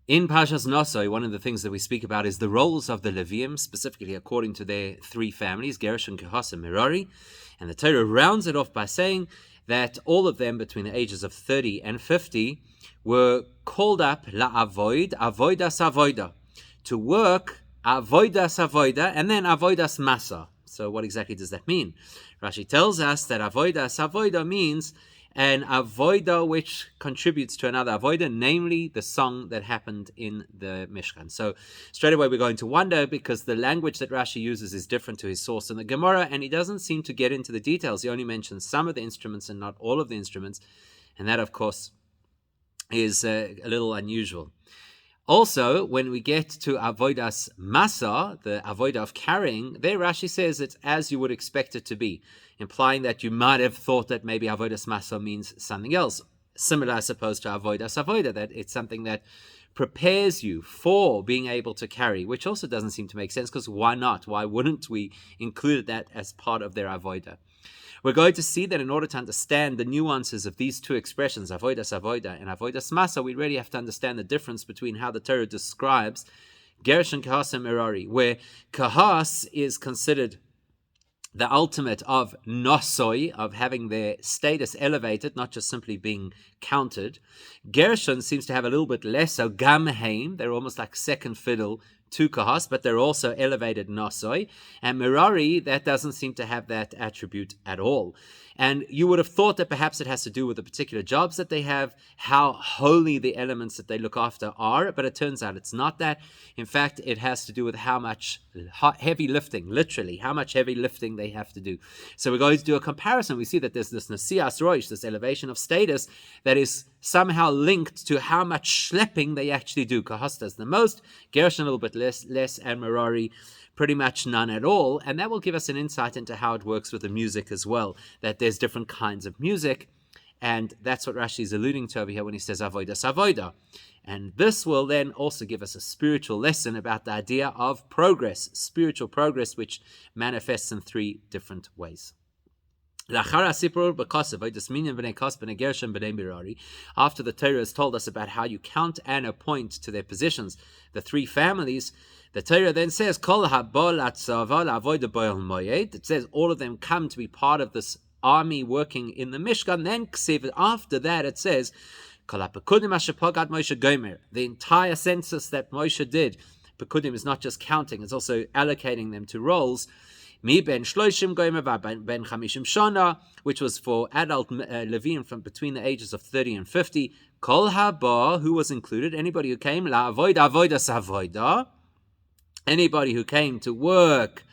In Parshas Nasso, one of the things that we speak about is the roles of the Leviim, specifically according to their three families, Gershon, Kehass, and Merari. And the Torah rounds it off by saying that all of them, between the ages of 30 and 50, were called up la'avoid, avoidas avoida, to work avoidas avoida, and then avoidas masa. So what exactly does that mean? Rashi tells us that avoidas avoida means an avoida which contributes to another avoida, namely the song that happened in the Mishkan. So straight away we're going to wonder, because the language that Rashi uses is different to his source in the Gemara, and he doesn't seem to get into the details. He only mentions some of the instruments and not all of the instruments, and that, of course, is a little unusual. Also, when we get to avoidas masa, the avoida of carrying, there Rashi says it's as you would expect it to be, implying that you might have thought that maybe avoidas masa means something else, similar, I suppose, to avoidas avoida, that it's something that prepares you for being able to carry, which also doesn't seem to make sense, because why not? Why wouldn't we include that as part of their avoida? We're going to see that in order to understand the nuances of these two expressions, avoidas avoida and avoidas masa, we really have to understand the difference between how the Torah describes Gershon, Kehass, and Merari, where Kehass is considered the ultimate of Nassoi, of having their status elevated, not just simply being counted. Gershon seems to have a little bit less, so Gamheim, they're almost like second fiddle to Kehass, but they're also elevated Nassoi. And Merari, that doesn't seem to have that attribute at all. And you would have thought that perhaps it has to do with the particular jobs that they have, how holy the elements that they look after are, but it turns out it's not that. In fact, it has to do with how much heavy lifting, literally, how much heavy lifting they have to do. So we're going to do a comparison. We see that there's this Nasias Roish, this elevation of status, that is somehow linked to how much schlepping they actually do. Kehass does the most, Gershon a little bit less, and Merari pretty much none at all. And that will give us an insight into how it works with the music as well, that there's different kinds of music. And that's what Rashi is alluding to over here when he says avoidas avoida. And this will then also give us a spiritual lesson about the idea of progress, spiritual progress, which manifests in three different ways. After the Torah has told us about how you count and appoint to their positions the three families, the Torah then says, it says all of them come to be part of this army working in the Mishkan. Then after that it says, the entire census that Moshe did, Pekudim is not just counting, it's also allocating them to roles. Mi ben shloishim goyim ben chamishim shana, which was for adult Leviim from between the ages of 30 and 50. Kol haba, who was included? Anybody who came, la avoida avoidas avoida, anybody who came to work,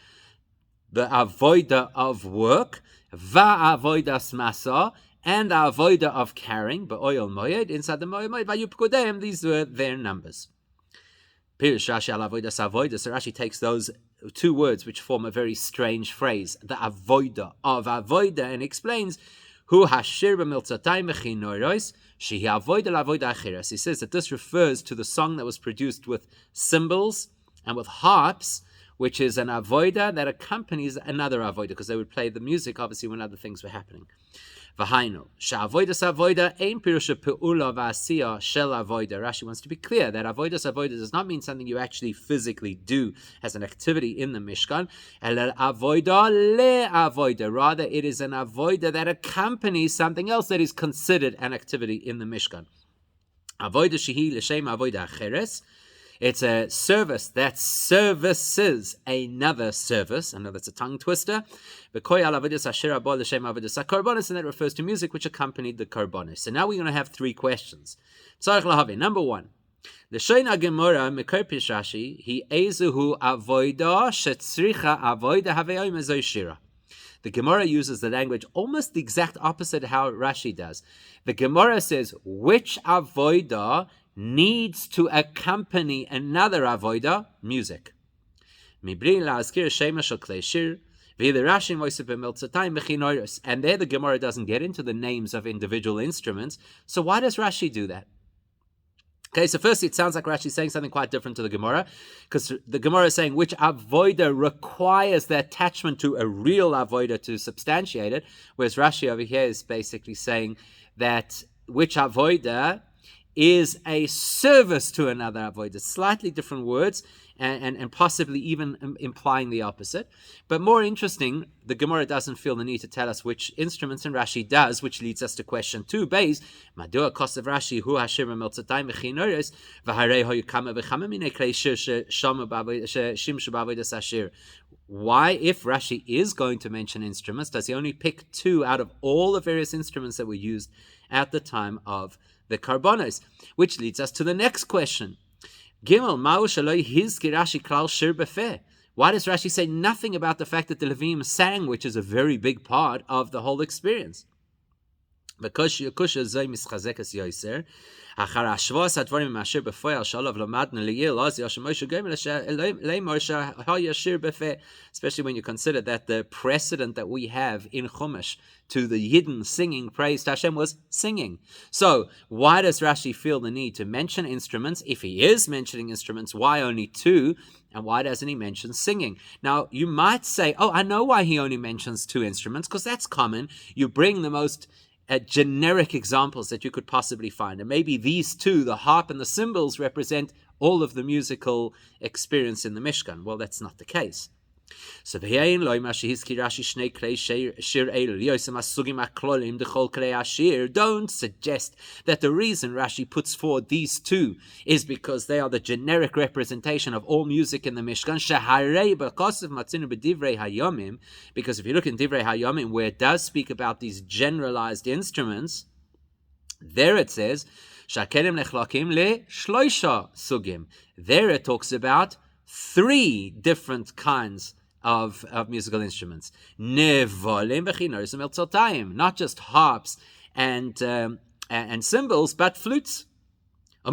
the avoida of work, va avoidas masa, and the avoida of carrying, ba'oil moyed, inside the moyed, vayupkodem, these were their numbers. Pirush Rashi al avoidas avoida, so Rashi takes those two words which form a very strange phrase, the avoida of avoida, and explains who hashir b'miltzatay mechinoros shehi avoida la'avoida acheres. He says that this refers to the song that was produced with cymbals and with harps, which is an avoida that accompanies another avoida, because they would play the music obviously when other things were happening. V'hainu, she'avoidas avoida ein pirusha pe'ula v'asiya shel avoida. Rashi wants to be clear that avoidas avoida does not mean something you actually physically do as an activity in the Mishkan. El avoida le avoida. Rather, it is an avoida that accompanies something else that is considered an activity in the Mishkan. Avoida shehi l'shem avoida acheres. It's a service that services another service. I know that's a tongue twister. And that refers to music which accompanied the karbonis. So now we're going to have three questions. Number one. The Gemara uses the language almost the exact opposite of how Rashi does. The Gemara says, which avoida needs to accompany another avoida? Music. And there the Gemara doesn't get into the names of individual instruments. So why does Rashi do that? Okay, so firstly, it sounds like Rashi is saying something quite different to the Gemara, because the Gemara is saying which avoida requires the attachment to a real avoida to substantiate it, whereas Rashi over here is basically saying that which avoida is a service to another avodah. Slightly different words, and possibly even implying the opposite. But more interesting, the Gemara doesn't feel the need to tell us which instruments, and Rashi does, which leads us to question 2. Beis, Madua kosav Rashi hu hashir b'miltzatayim v'chinores v'harei hoyu kama v'chama minei klei shir sheshama shimshu b'avodas hashir. Why, if Rashi is going to mention instruments, does he only pick 2 out of all the various instruments that were used at the time of the Karbonos? Which leads us to the next question. Gimel, ma'u shaloi hizki Rashi klal shir befeh. Why does Rashi say nothing about the fact that the Leviim sang, which is a very big part of the whole experience? Because Kusha zay mischazekas yoiser, achar ashvos advarim masher befoyal shalav lamadna liyil az yashamosh gemel leimor shayashir befeh. Especially when you consider that the precedent that we have in Chumash to the Yidden singing praise to Hashem was singing. So why does Rashi feel the need to mention instruments? If he is mentioning instruments, why only 2? And why doesn't he mention singing? Now, you might say, oh, I know why he only mentions 2 instruments, because that's common. You bring the most generic examples that you could possibly find. And maybe these 2, the harp and the cymbals, represent all of the musical experience in the Mishkan. Well, that's not the case. So don't suggest that the reason Rashi puts forward these 2 is because they are the generic representation of all music in the Mishkan. Because if you look in Divrei Hayomim, where it does speak about these generalized instruments, there it says, there it talks about 3 different kinds of musical instruments. Not just harps and cymbals, but flutes. So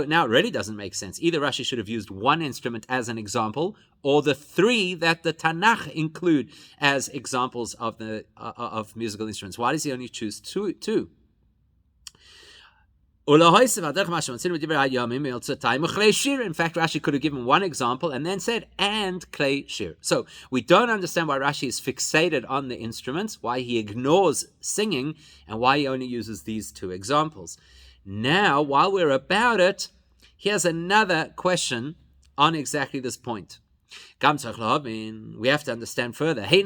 now it really doesn't make sense. Either Rashi should have used 1 instrument as an example, or the 3 that the Tanakh include as examples of the of musical instruments. Why does he only choose 2? In fact, Rashi could have given 1 example and then said, and klei shir. So we don't understand why Rashi is fixated on the instruments, why he ignores singing, and why he only uses these 2 examples. Now, while we're about it, here's another question on exactly this point. We have to understand further. We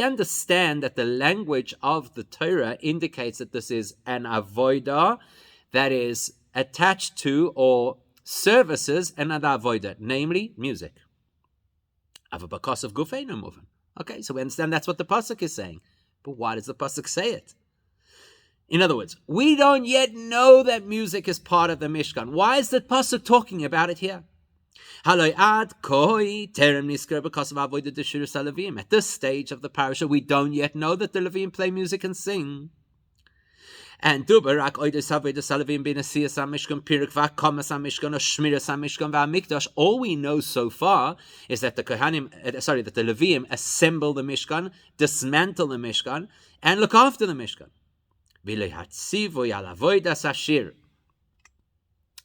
understand that the language of the Torah indicates that this is an avodah that is attached to or services another avodah, namely music. Okay, so we understand that's what the pasuk is saying. But why does the pasuk say it? In other words, we don't yet know that music is part of the Mishkan. Why is the pasuk talking about it here? At this stage of the parasha, we don't yet know that the Leviim play music and sing. And all we know so far is that the Leviim assemble the Mishkan, dismantle the Mishkan, and look after the Mishkan.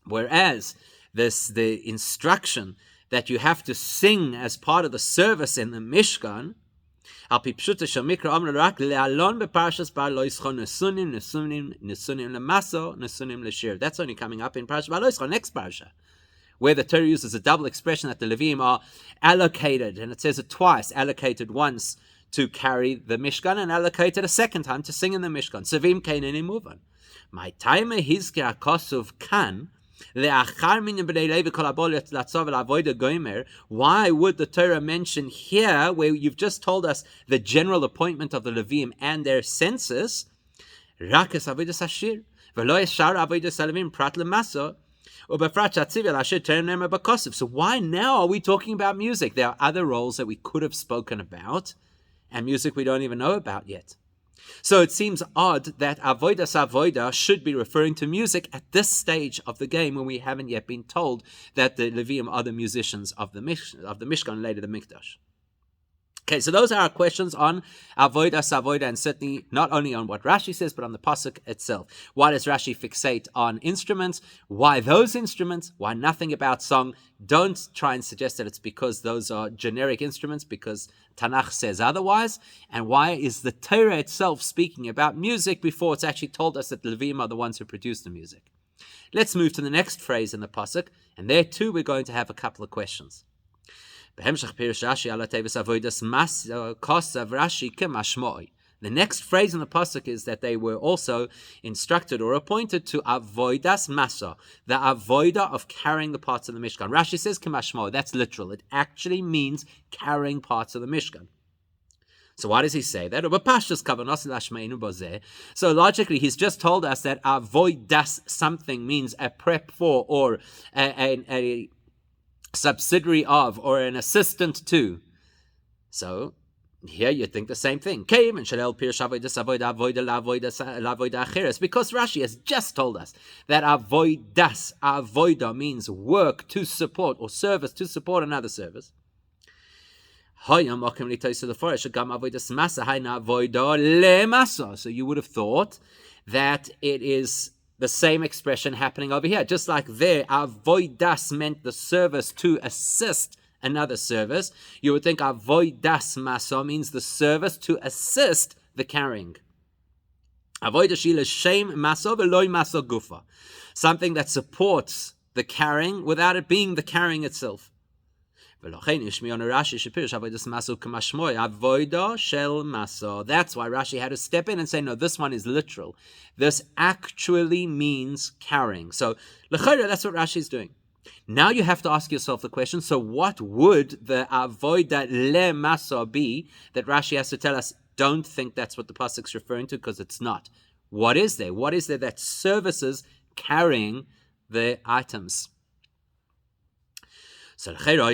Whereas the instruction that you have to sing as part of the service in the Mishkan, that's only coming up in Parashat Valoischa, next parasha, where the Torah uses a double expression that the Leviim are allocated, and it says it twice, allocated once to carry the Mishkan and allocated a second time to sing in the Mishkan. Sevim kainin imuvan. My time hizkir akosov kan. Why would the Torah mention here, where you've just told us the general appointment of the Leviim and their census, so why now are we talking about music? There are other roles that we could have spoken about, and music we don't even know about yet. So it seems odd that avodah should be referring to music at this stage of the game when we haven't yet been told that the Leviim are the musicians of the Mishkan, later the Mikdash. Okay, so those are our questions on avoida, savoida, and certainly not only on what Rashi says, but on the pasuk itself. Why does Rashi fixate on instruments? Why those instruments? Why nothing about song? Don't try and suggest that it's because those are generic instruments, because Tanakh says otherwise. And why is the Torah itself speaking about music before it's actually told us that the Leviim are the ones who produce the music? Let's move to the next phrase in the pasuk, and there too we're going to have a couple of questions. The next phrase in the pasuk is that they were also instructed or appointed to avoidas masa, the avoida of carrying the parts of the Mishkan. Rashi says k'mashmo. That's literal. It actually means carrying parts of the Mishkan. So why does he say that? So logically, he's just told us that avoidas something means a prep for, or a subsidiary of, or an assistant to. So here you think the same thing. Because Rashi has just told us that avoida means work to support, or service to support another service. So you would have thought that it is the same expression happening over here. Just like there, avoidas meant the service to assist another service. You would think avoidas maso means the service to assist the carrying. Avoida shila shem maso veloy maso gufa. Something that supports the carrying without it being the carrying itself. That's why Rashi had to step in and say, no, this one is literal. This actually means carrying. So, that's what Rashi is doing. Now you have to ask yourself the question, so what would the avoida le maso be that Rashi has to tell us, don't think that's what the pasuk is referring to, because it's not. What is there? What is there that services carrying the items? So yes makom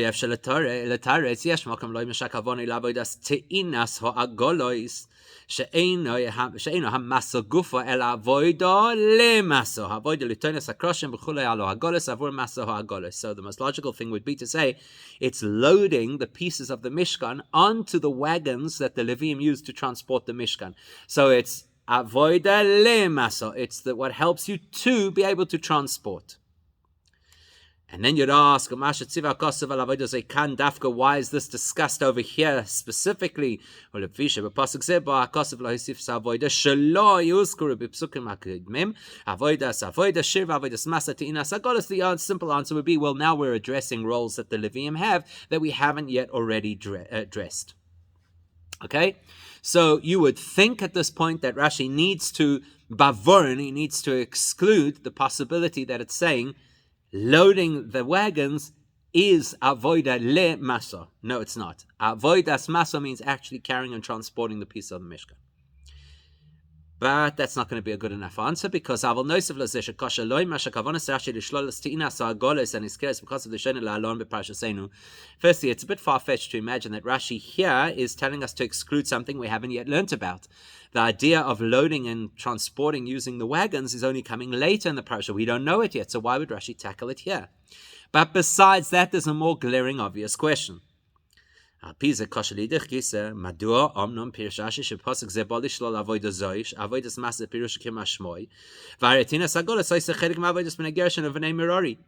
lo mishakavoni lavodas teinas ha'agolois she'eino hamaso gufa el avoida lemaso avoida litonis hakroshim b'chulei alo hagolos avur maso ha'agolos. So the most logical thing would be to say it's loading the pieces of the Mishkan onto the wagons that the Leviim used to transport the Mishkan. So it's avoida lemaso. It's what helps you to be able to transport. And then you'd ask, why is this discussed over here specifically? Well, the simple answer would be, well, now we're addressing roles that the Leviim have that we haven't yet already addressed. Okay? So you would think at this point that Rashi needs to he needs to exclude the possibility that it's saying loading the wagons is avoida le maso. No, it's not. Avoidas maso means actually carrying and transporting the piece of the Mishkan. But that's not going to be a good enough answer, because firstly, it's a bit far-fetched to imagine that Rashi here is telling us to exclude something we haven't yet learnt about. The idea of loading and transporting using the wagons is only coming later in the parasha. We don't know it yet, so why would Rashi tackle it here? But besides that, there's a more glaring, obvious question. So the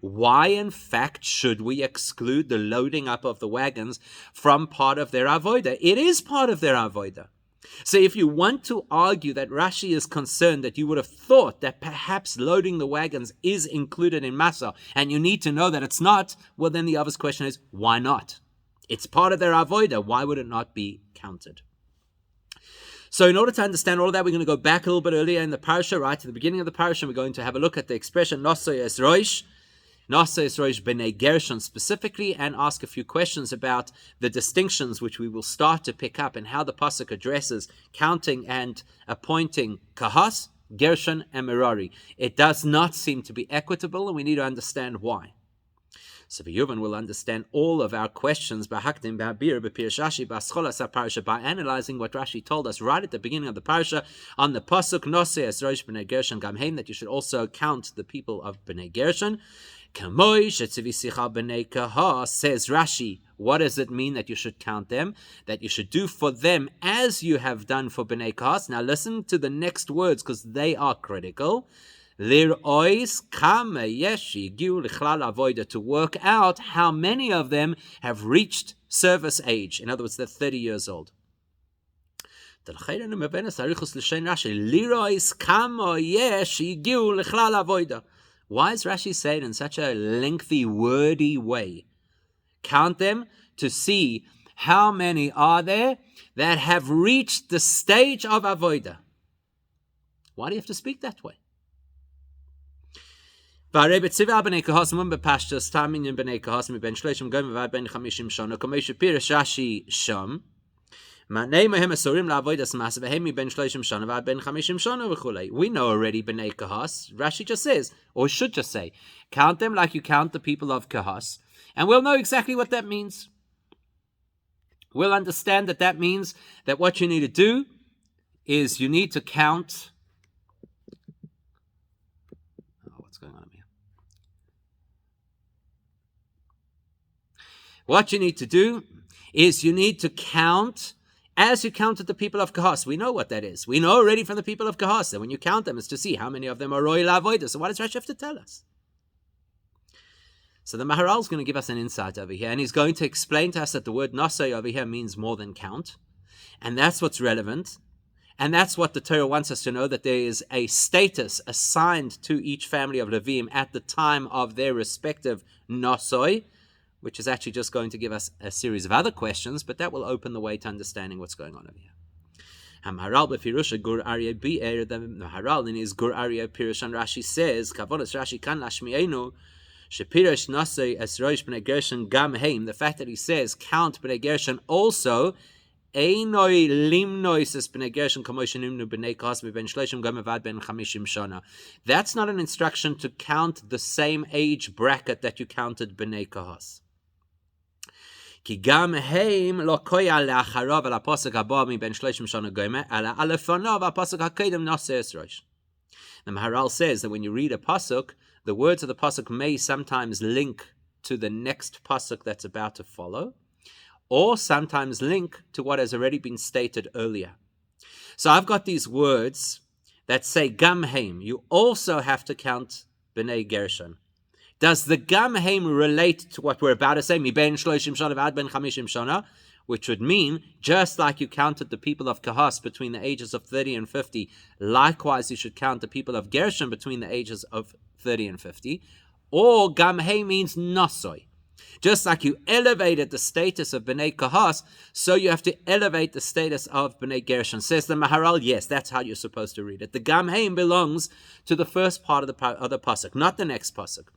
why, in fact, should we exclude the loading up of the wagons from part of their avoida? It is part of their avoida. So if you want to argue that Rashi is concerned that you would have thought that perhaps loading the wagons is included in Masa, and you need to know that it's not, well, then the obvious question is, why not? It's part of their avoida. Why would it not be counted? So in order to understand all of that, we're going to go back a little bit earlier in the parasha, right to the beginning of the parasha. We're going to have a look at the expression Nasso es roish b'nei Gershon specifically, and ask a few questions about the distinctions which we will start to pick up and how the pasuk addresses counting and appointing kahas, Gershon, and Merari. It does not seem to be equitable, and we need to understand why. So Yuvin will understand all of our questions by analyzing what Rashi told us right at the beginning of the parasha on the pasuk Nasso es roish b'nei Gershon gamheim, that you should also count the people of Bnei Gershon. Kamoi shetzivisicha b'nei kahas, says Rashi. What does it mean that you should count them? That you should do for them as you have done for b'nei kahas. Now listen to the next words because they are critical. Lir'ois kama yesh yigiu lichlal avoda, to work out how many of them have reached service age. In other words, they're 30 years old. Why is Rashi saying in such a lengthy, wordy way? Count them to see how many are there that have reached the stage of avodah. Why do you have to speak that way? We know already b'nei kahas. Rashi just says, or should just say, count them like you count the people of kahas, and we'll know exactly what that means. We'll understand that means that what you need to do is you need to count. What's going on here? What you need to do is you need to count as you counted the people of Kahas. We know what that is. We know already from the people of Kahas that when you count them, it's to see how many of them are Roy Lavoida. So what does Rashi have to tell us? So the Maharal is going to give us an insight over here, and he's going to explain to us that the word Nasso over here means more than count, and that's what's relevant, and that's what the Torah wants us to know, that there is a status assigned to each family of Leviim at the time of their respective Nassoi, which is actually just going to give us a series of other questions, but that will open the way to understanding what's going on over here. Maharal b'Pirusha Gur Aryeh Bi'er, the Maharal in his Gur Aryeh Pirushan Rashi says, Kavonas Rashi kan lashmienu shepirush Nassoi es roish b'nei Gershon gam heim. The fact that he says count b'nei Gershon also einoi limnois es b'nei Gershon kamosh nimnu b'nei kahas ben shloshim gam avad ben chamishim shana. That's not an instruction to count the same age bracket that you counted b'nei kahas. Ki gam heim lo koya le'acharav al ha'posuk haba mi ben shloshim shana gomer ala alefanav ha'posuk ha'kedem Nassoi es roish. The Maharal says that when you read a pasuk, the words of the pasuk may sometimes link to the next pasuk that's about to follow, or sometimes link to what has already been stated earlier. So I've got these words that say gam heim. You also have to count b'nei Gershon. Does the gam heim relate to what we're about to say? Mi ben shloshim shana v'ad ben chamishim shana, which would mean, just like you counted the people of Kahas between the ages of 30 and 50, likewise you should count the people of Gershon between the ages of 30 and 50. Or gam heim means Nassoi. Just like you elevated the status of B'nai Kahas, so you have to elevate the status of B'nai Gershon. Says the Maharal, yes, that's how you're supposed to read it. The gam heim belongs to the first part of the pasuk, not the next pasuk.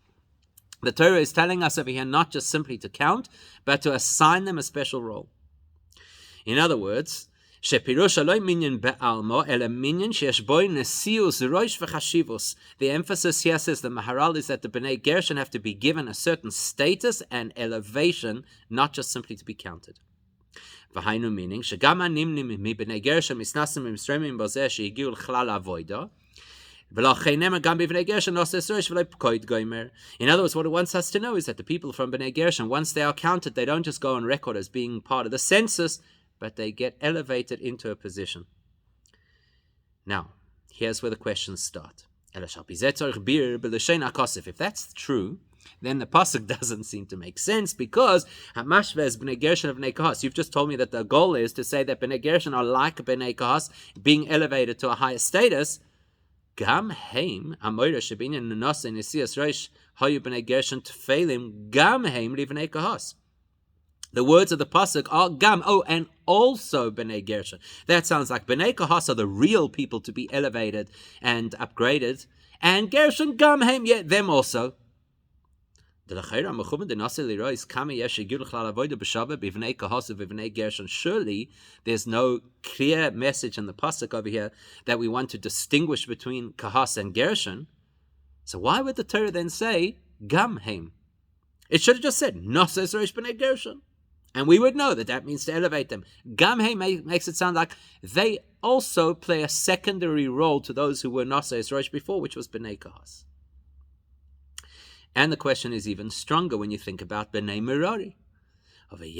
The Torah is telling us over here not just simply to count, but to assign them a special role. In other words, the emphasis here, says the Maharal, is that the B'nai Gershon have to be given a certain status and elevation, not just simply to be counted. Meaning, in other words, what it wants us to know is that the people from B'nai Gershon, once they are counted, they don't just go on record as being part of the census, but they get elevated into a position. Now, here's where the questions start. If that's true, then the pasuk doesn't seem to make sense, because B'nai Gershon of B'nai Kahas, you've just told me that the goal is to say that B'nai Gershon are like B'nai Kahas, being elevated to a higher status. Gam heim amoira shebinyan Nasso nesias roish hayu b'nei Gershon tefeilim gam heim livnei Kahas. The words of the pasuk are gam, and also b'nei Gershon. That sounds like b'nei Kahas are the real people to be elevated and upgraded, and Gershon gam heim, them also. Surely there's no clear message in the pasuk over here that we want to distinguish between Kahas and Gershon. So why would the Torah then say gam heim? It should have just said Nasso es roish b'nei Gershon, and we would know that means to elevate them. Gam heim makes it sound like they also play a secondary role to those who were Nasso es roish before, which was b'nei Kahas. And the question is even stronger when you think about Bnei Merari. When you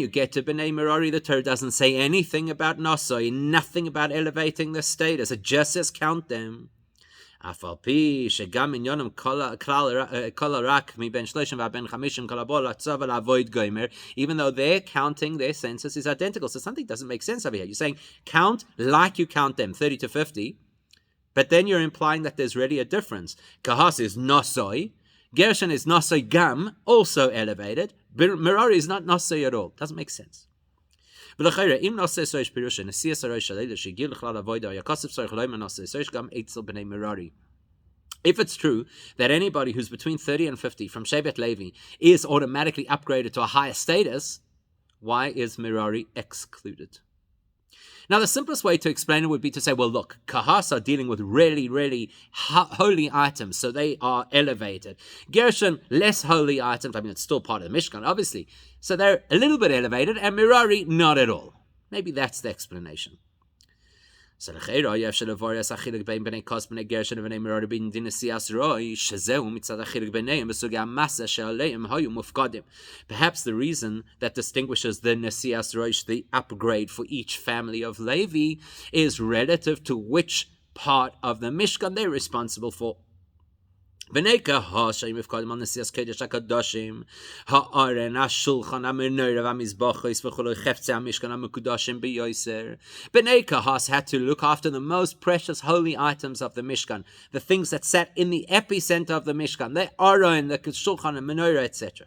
get to Bnei Merari, the Torah doesn't say anything about Nasso, nothing about elevating the status. It just says count them. Even though their counting, their census is identical. So something doesn't make sense over here. You're saying count like you count them, 30 to 50. But then you're implying that there's really a difference. Kahas is Nassoi. Gershon is Nassoi Gam, also elevated. Merari is not Nassoi at all. Doesn't make sense. If it's true that anybody who's between 30 and 50 from Shevet Levi is automatically upgraded to a higher status, why is Merari excluded? Now, the simplest way to explain it would be to say, well, look, Kahas are dealing with really, really holy items, so they are elevated. Gershon, less holy items. I mean, it's still part of the Mishkan, obviously. So they're a little bit elevated, and Merari, not at all. Maybe that's the explanation. So the perhaps the reason that distinguishes the Nesias Rosh, the upgrade for each family of Levi, is relative to which part of the Mishkan they're responsible for. Bnei Kahas mufkadim on Nesias Kodesh HaKadoshim, ha'aren ha'shulchan ha'menorah ha'mizbachos v'cholo cheftzei ha'mishkan ha'mekudashim b'yoser. Bnei Kahas had to look after the most precious holy items of the Mishkan, the things that sat in the epicenter of the Mishkan, the aron, the shulchan, the menorah, etc.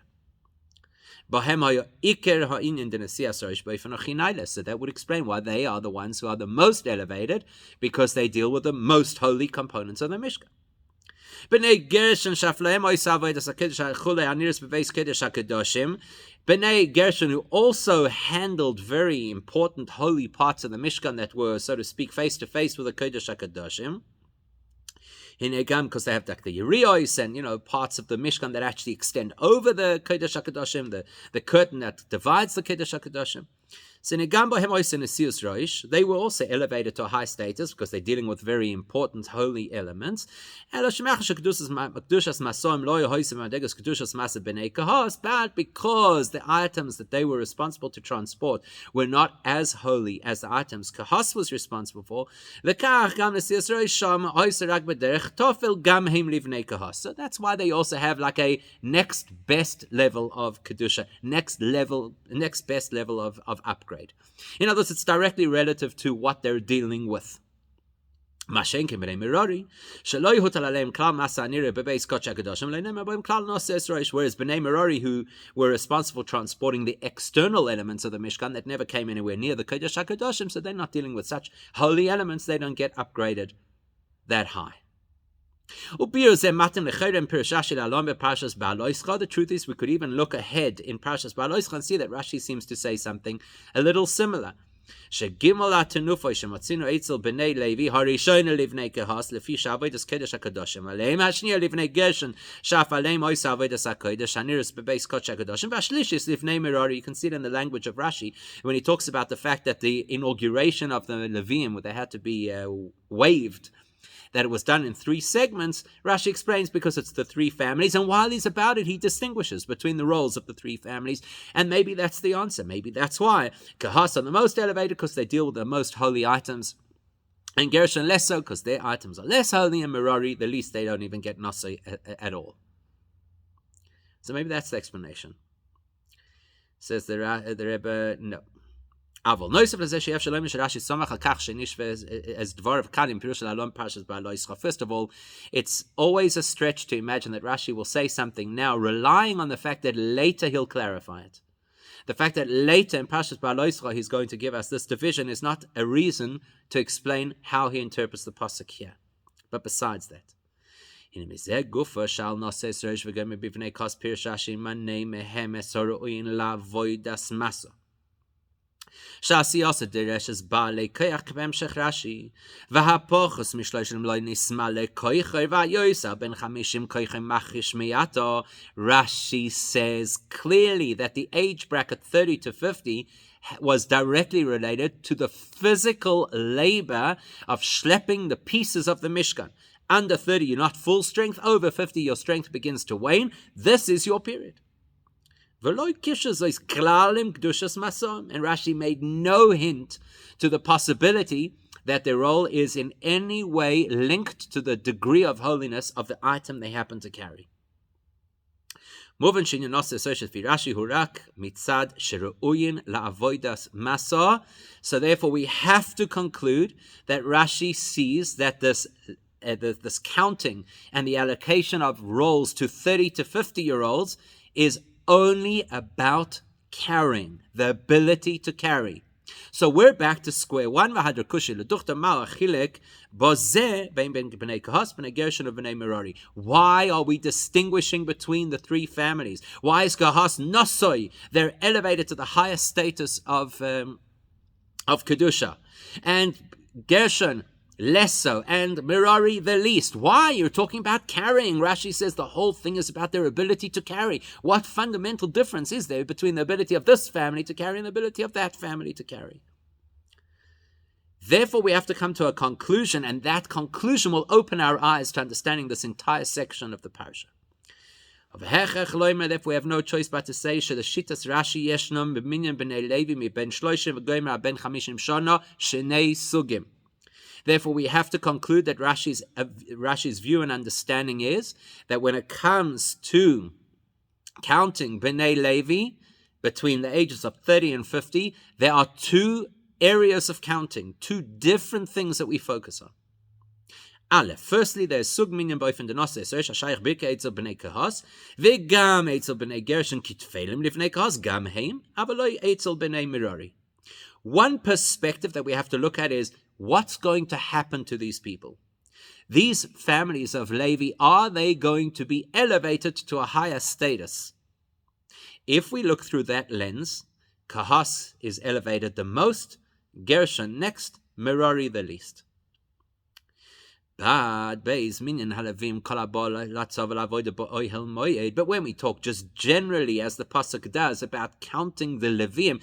So that would explain why they are the ones who are the most elevated, because they deal with the most holy components of the Mishkan. Bnei Gershon Bnei Gershon, who also handled very important holy parts of the Mishkan that were, so to speak, face to face with the Kodesh HaKadoshim, because they have the Yeriyos and parts of the Mishkan that actually extend over the Kodesh HaKadoshim, the curtain that divides the Kodesh HaKadoshim. So they were also elevated to a high status because they're dealing with very important holy elements. But because the items that they were responsible to transport were not as holy as the items Kahas was responsible for, so that's why they also have like a next best level of Kedusha, next best level of upgrade. In other words, it's directly relative to what they're dealing with. Whereas Bnei Merari, who were responsible for transporting the external elements of the Mishkan that never came anywhere near the Kodesh HaKadoshim, so they're not dealing with such holy elements, they don't get upgraded that high. The truth is, we could even look ahead in Parshas Ba'aloischa and see that Rashi seems to say something a little similar. That you can see it in the language of Rashi when he talks about the fact that the inauguration of the Leviim, where they had to be waived, that it was done in 3 segments. Rashi explains because it's the 3 families, and while he's about it, he distinguishes between the roles of the 3 families, and maybe that's the answer. Maybe that's why Kahas are the most elevated because they deal with the most holy items, and Gershon less so because their items are less holy, and Merari, the least, they don't even get Nasso at all. So maybe that's the explanation. Says the Rebbe, no. First of all, it's always a stretch to imagine that Rashi will say something now relying on the fact that later he'll clarify it. The fact that later in Parshas Ba'aloischa he's going to give us this division is not a reason to explain how he interprets the pasuk here. But besides that, Shasiyasa dereshes bale koyach b'emshech Rashi v'hapochus mishloshim loy nisma lekoycher v'yoysa ben chamishim koychem machish miyato. Rashi says clearly that the age bracket 30 to 50 was directly related to the physical labor of schlepping the pieces of the Mishkan. Under 30, you're not full strength. Over 50, your strength begins to wane. This is your period. And Rashi made no hint to the possibility that their role is in any way linked to the degree of holiness of the item they happen to carry. So therefore we have to conclude that Rashi sees that this counting and the allocation of roles to 30 to 50-year-olds is only about carrying, the ability to carry. So we're back to square one. Why are we distinguishing between the three families? Why is Gahas Nasso? They're elevated to the highest status of Kedusha. And Gershon, less so, and Merari the least. Why? You're talking about carrying. Rashi says the whole thing is about their ability to carry. What fundamental difference is there between the ability of this family to carry and the ability of that family to carry? Therefore, we have to come to a conclusion, and that conclusion will open our eyes to understanding this entire section of the parasha. Therefore, we have no choice but to say that the Shittas Rashi yeshnam b'minyan b'nei Levi mi ben shloshim v'goymer ben chamishim shana shnei sugim. Therefore, we have to conclude that Rashi's view and understanding is that when it comes to counting Bnei Levi between the ages of 30 and 50, there are two areas of counting, two different things that we focus on. Aleph. Firstly, there's sug minyan boyfen de Nasso esosh hashayich birke etzel bnei kahas v'gam etzel bnei gershon kitfelim livnei kahas gam heim avaloi etzel bnei mirari. One perspective that we have to look at is what's going to happen to these people. These families of Levi, are they going to be elevated to a higher status? If we look through that lens, Kahas is elevated the most, Gershon next, Merari the least. But when we talk just generally, as the pasuk does, about counting the Leviim,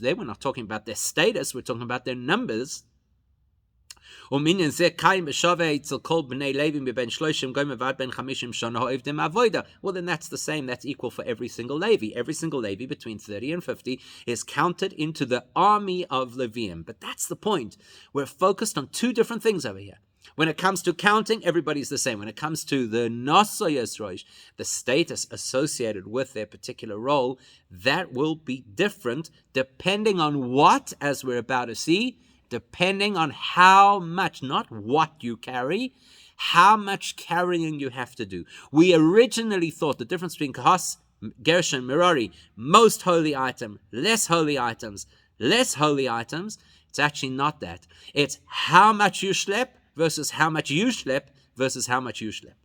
they were not talking about their status, we're talking about their numbers. Well, then that's the same. That's equal for every single Levi. Every single Levi between 30 and 50 is counted into the army of Leviim. But that's the point. We're focused on two different things over here. When it comes to counting, everybody's the same. When it comes to the Nasso Yisrosh, the status associated with their particular role, that will be different depending on what, as we're about to see, depending on how much, not what you carry, how much carrying you have to do. We originally thought the difference between Kahas, Gershon, Merari, most holy item, less holy items, less holy items. It's actually not that. It's how much you schlep versus how much you schlep versus how much you schlep.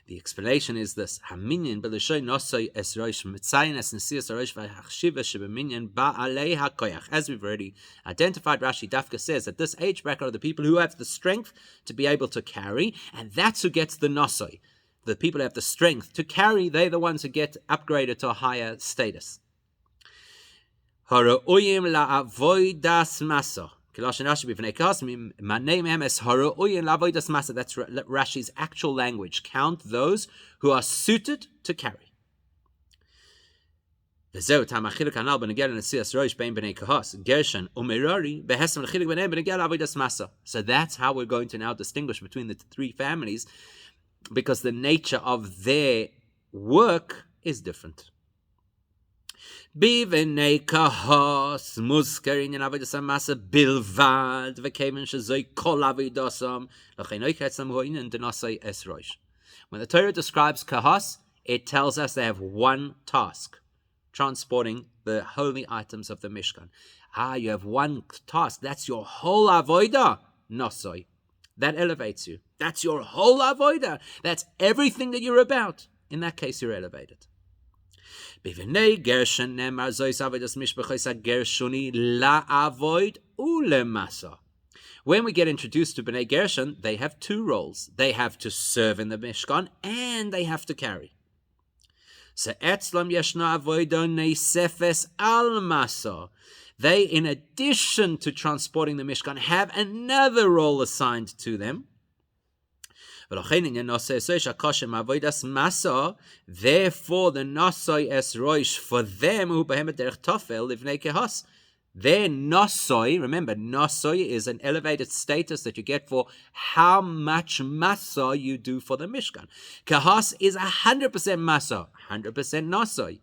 The explanation is this: as we've already identified, Rashi Dafka says that this age bracket are the people who have the strength to be able to carry, and that's who gets the Nasso. The people who have the strength to carry, they're the ones who get upgraded to a higher status. That's Rashi's actual language. Count those who are suited to carry. So that's how we're going to now distinguish between the three families, because the nature of their work is different. Bivnei kahos muzkarin in avodas hamasa bilvad v'kemen shezoi kol avodasam l'cheinoi chetzam hoinen denasai esrosh. When the Torah describes kahos, it tells us they have one task: transporting the holy items of the Mishkan. You have one task. That's your whole avodah, Nasso. That elevates you. That's your whole avodah. That's everything that you're about. In that case, you're elevated. When we get introduced to Bnei Gershon, they have two roles. They have to serve in the Mishkan and they have to carry. So etzlam yeshna avodah neisefes al masa. They, in addition to transporting the Mishkan, have another role assigned to them. Therefore, the Nasso es roish for them who behemet derech tofel livnei kehas. Their Nassoi, remember, Nassoi is an elevated status that you get for how much masa you do for the Mishkan. Kehas is 100% masa, 100% Nassoi.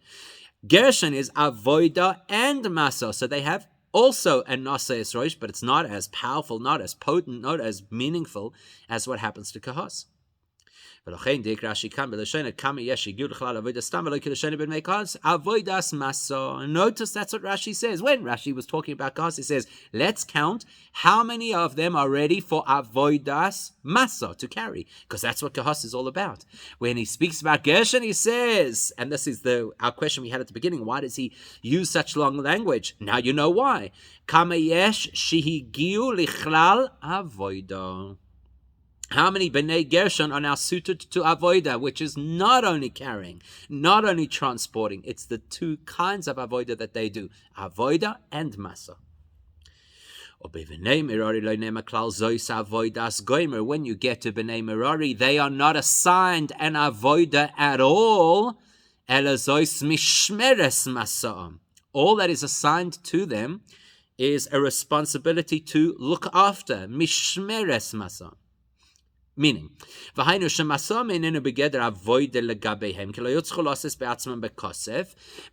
Gershon is avoida and masa, so they have also a Nasso es roish, but it's not as powerful, not as potent, not as meaningful as what happens to Kehas. Notice that's what Rashi says. When Rashi was talking about Kehas, he says, let's count how many of them are ready for avodas masa, to carry, because that's what Kehas is all about. When he speaks about Gershon, he says, and this is our question we had at the beginning, why does he use such long language? Now you know why. Kama yesh shehigiu lichlal avodah. How many B'nai Gershon are now suited to avoida, which is not only carrying, not only transporting, it's the two kinds of avoida that they do, avoida and masa. When you get to B'nai Merari, they are not assigned an avoida at all. All that is assigned to them is a responsibility to look after, mishmeres masa. Meaning,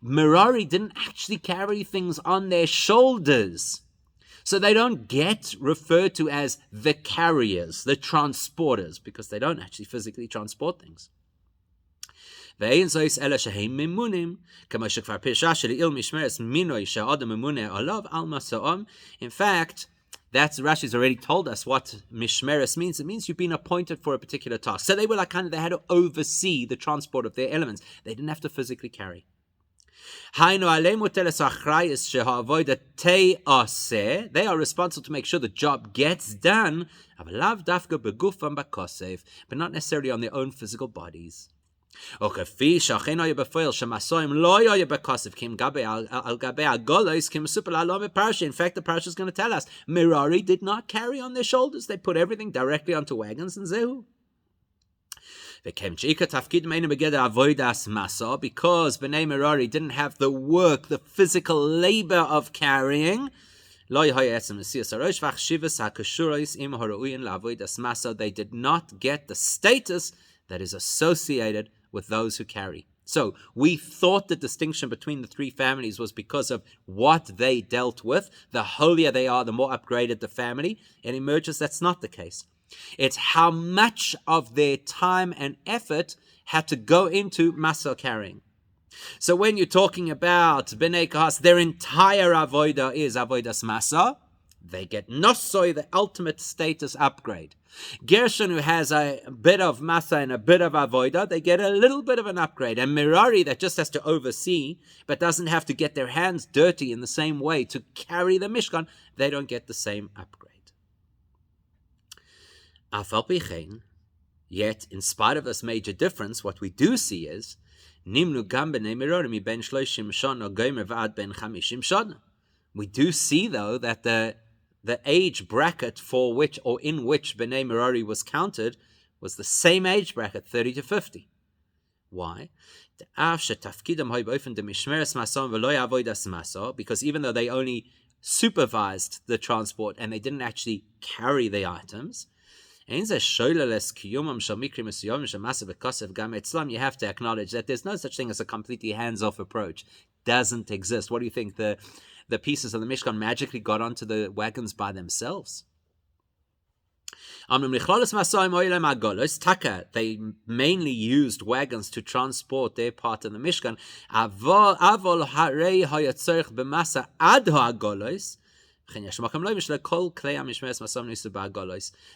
Merari didn't actually carry things on their shoulders. So they don't get referred to as the carriers, the transporters, because they don't actually physically transport things. In fact, that's Rashi's already told us what mishmeres means. It means you've been appointed for a particular task. So they were like they had to oversee the transport of their elements. They didn't have to physically carry. They are responsible to make sure the job gets done, but not necessarily on their own physical bodies. In fact, the parasha is going to tell us Merari did not carry on their shoulders. They put everything directly onto wagons and zehu. Because B'nai Merari didn't have the work, the physical labor of carrying, they did not get the status that is associated with those who carry. So we thought the distinction between the three families was because of what they dealt with. The holier they are, the more upgraded the family. It emerges that's not the case. It's how much of their time and effort had to go into masa carrying. So when you're talking about B'nai Kehas, their entire avoida is avoidas masa. They get Nassoi, the ultimate status upgrade. Gershon, who has a bit of masa and a bit of avoida, they get a little bit of an upgrade. And Merari, that just has to oversee, but doesn't have to get their hands dirty in the same way to carry the Mishkan, they don't get the same upgrade. Yet, in spite of this major difference, what we do see is Nimnu gam b'nei Merari mi ben 30 shana gomer v'ad ben 50 shana. We do see, though, that the age bracket for which or in which B'nai Merari was counted was the same age bracket, 30 to 50. Why? Because even though they only supervised the transport and they didn't actually carry the items, you have to acknowledge that there's no such thing as a completely hands-off approach. Doesn't exist. What do you think? The pieces of the Mishkan magically got onto the wagons by themselves? They mainly used wagons to transport their part of the Mishkan.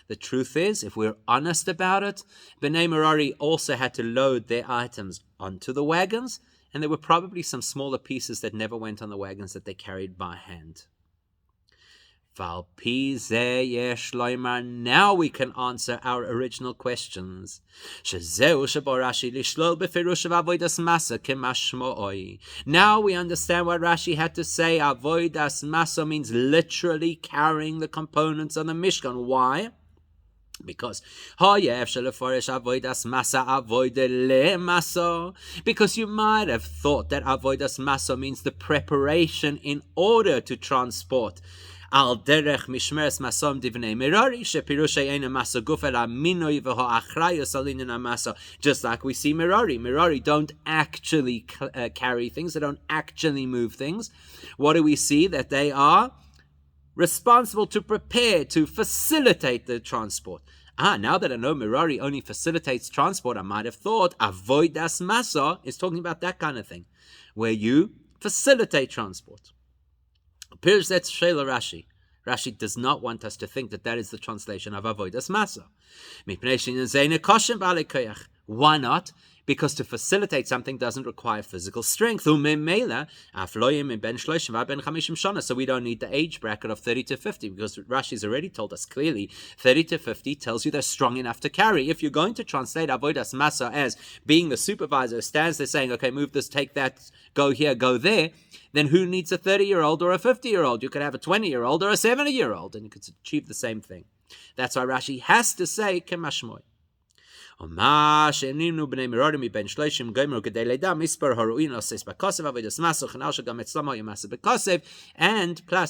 The truth is, if we're honest about it, B'nai Merari also had to load their items onto the wagons, and there were probably some smaller pieces that never went on the wagons that they carried by hand. Now we can answer our original questions. Now we understand what Rashi had to say. Avodas Masa means literally carrying the components of the Mishkan. Why? Because because you might have thought that avodas masa means the preparation in order to transport. Al derech mishmeres masom divnei mirari shepirushay ena masa gufel aminoi v'ho achrayos alinen masa. Just like we see mirari don't actually carry things. They don't actually move things. What do we see? That they are responsible to prepare, to facilitate the transport. Now that I know Mirari only facilitates transport, I might have thought avodas masa is talking about that kind of thing, where you facilitate transport. Appears that's Shela Rashi. Rashi does not want us to think that that is the translation of avodas masa. Why not? Because to facilitate something doesn't require physical strength. So we don't need the age bracket of 30 to 50, because Rashi's already told us clearly 30 to 50 tells you they're strong enough to carry. If you're going to translate avodas masa as being the supervisor, stands there saying, okay, move this, take that, go here, go there, then who needs a 30-year-old or a 50-year-old? You could have a 20-year-old or a 70-year-old, and you could achieve the same thing. That's why Rashi has to say kemashmoy. And plus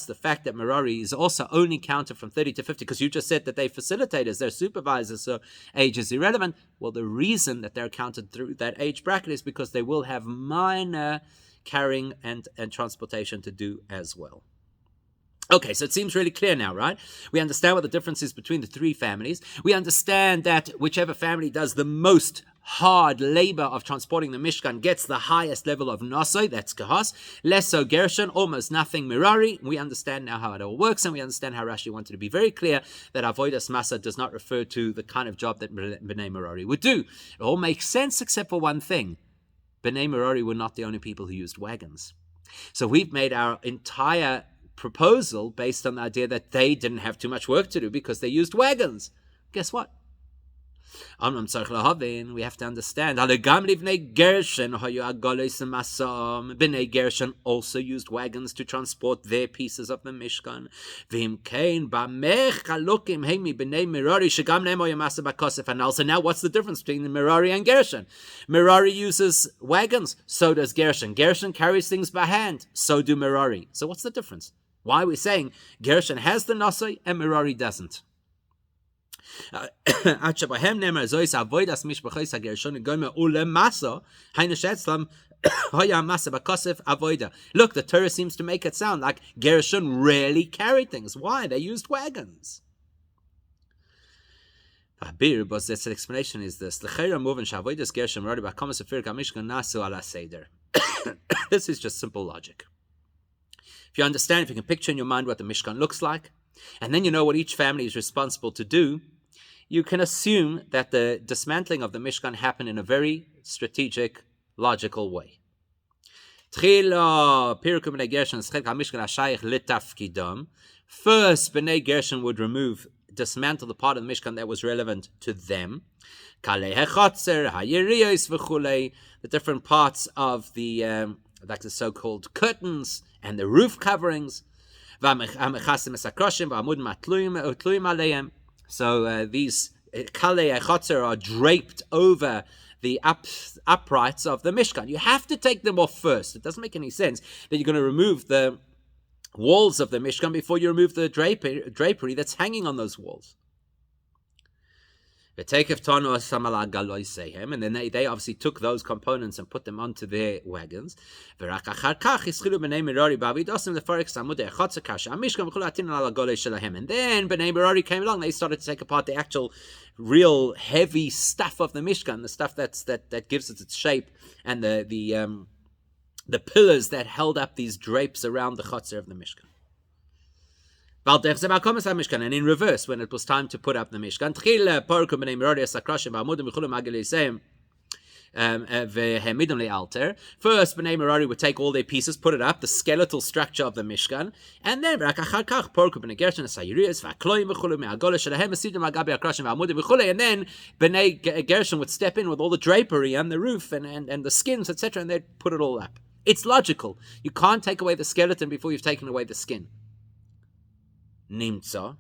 the fact that Merari is also only counted from 30 to 50, because you just said that they're facilitators, they're supervisors, so age is irrelevant. Well, the reason that they're counted through that age bracket is because they will have minor carrying and transportation to do as well. Okay, so it seems really clear now, right? We understand what the difference is between the three families. We understand that whichever family does the most hard labor of transporting the Mishkan gets the highest level of Nasso, that's Kehas. Less so Gershon, almost nothing Mirari. We understand now how it all works, and we understand how Rashi wanted to be very clear that Avodas Masa does not refer to the kind of job that Bnei Mirari would do. It all makes sense except for one thing. Bnei Mirari were not the only people who used wagons. So we've made our entire proposal based on the idea that they didn't have too much work to do because they used wagons. Guess what? We have to understand. Bnei Gershon also used wagons to transport their pieces of the Mishkan. So now what's the difference between the Merari and Gershon? Merari uses wagons, so does Gershon. Gershon carries things by hand, so do Merari. So what's the difference? Why are we saying Gershon has the Nasso and Merari doesn't? Look, the Torah seems to make it sound like Gershon rarely carried things. Why? They used wagons. But the explanation is this. This is just simple logic. If you understand, if you can picture in your mind what the Mishkan looks like, and then you know what each family is responsible to do, you can assume that the dismantling of the Mishkan happened in a very strategic, logical way. First, Bnei Gershon would dismantle the part of the Mishkan that was relevant to them. The different parts of the like the so-called curtains and the roof coverings. So these kalei echotzer are draped over the uprights of the Mishkan. You have to take them off first. It doesn't make any sense that you're going to remove the walls of the Mishkan before you remove the drapery that's hanging on those walls. And then they obviously took those components and put them onto their wagons. And then Bnei Merari came along. They started to take apart the actual real heavy stuff of the Mishkan, the stuff that gives it its shape, and the pillars that held up these drapes around the chotzer of the Mishkan. And in reverse, when it was time to put up the Mishkan, altar. First, Bnei Merari would take all their pieces, put it up, the skeletal structure of the Mishkan, and then and then Bnei Gershon would step in with all the drapery and the roof and the skins, etc., and they'd put it all up. It's logical. You can't take away the skeleton before you've taken away the skin. Nimtza.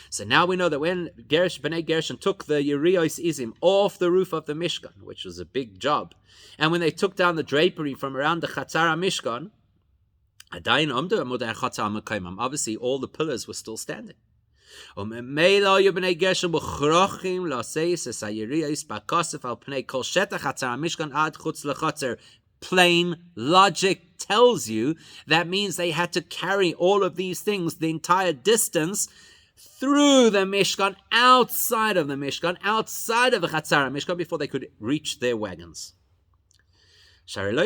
So now we know that when Bnei Gershon took the Yerios Izim off the roof of the Mishkan, which was a big job, and when they took down the drapery from around the Chatzar Mishkan, obviously all the pillars were still standing. Plain logic tells you that means they had to carry all of these things the entire distance through the Mishkan, outside of the Mishkan, outside of the Chatzar Mishkan, before they could reach their wagons. Because